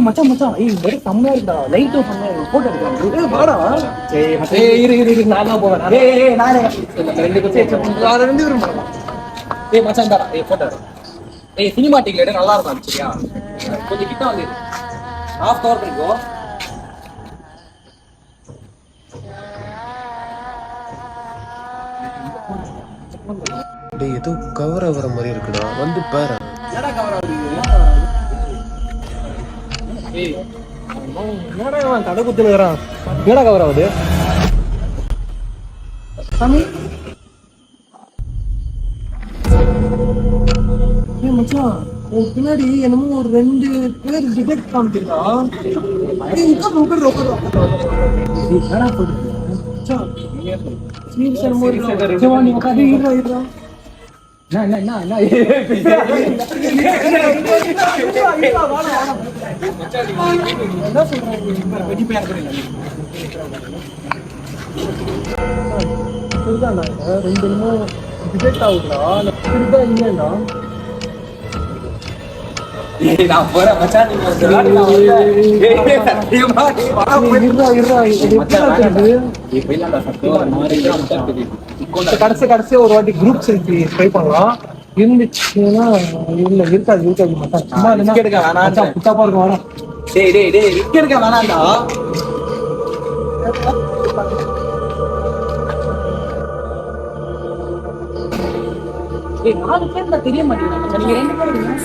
மச்சான் மச்சான் செம்மையா இருக்கா லைட்டும் செம்மையா இருக்கு போட்டோ எடுக்கலாம் வாடா இரு நான் தான் போவேன் நானே ரெண்டு பேரும் மச்சான் தாடா போட்டோ சினிமா டிக்கெட் நல்லா இருக்கும் சரியா கொஞ்சம் கிட்ட வந்து ஆஃப் கவர் பண்ணிக்கோ ஏதோ கவர் ஆகுற மாதிரி இருக்குடா வந்து பாரு என்னடா கவர் ஆகுது என்னடா கடை குத்துறான் என்னடா கவர் ஆகுது சாமி மச்சான் பின்னாடி என்னமோ ஒரு 2 பேர் டிடெக்ட் காமிச்சிருக்கா டிடெக்ட் ஆகுதா இல்லையா நான் போறேன் மச்சான் கடைசி ஒரு வாட்டி குரூப் செல்ஃபி ட்ரை பண்ணலாம் இருந்துச்சுன்னா இல்ல இருக்காது மச்சான் சும்மா ரிஸ்க் எடுக்க வேணாம் புத்தாப்பா இருக்கும் வேணாம் டேய் ரிஸ்க் எடுக்க வேணாம்டா நாலு பேர் தெரிய மாட்டேங்கிறாங்க நீங்க 2 பேரும்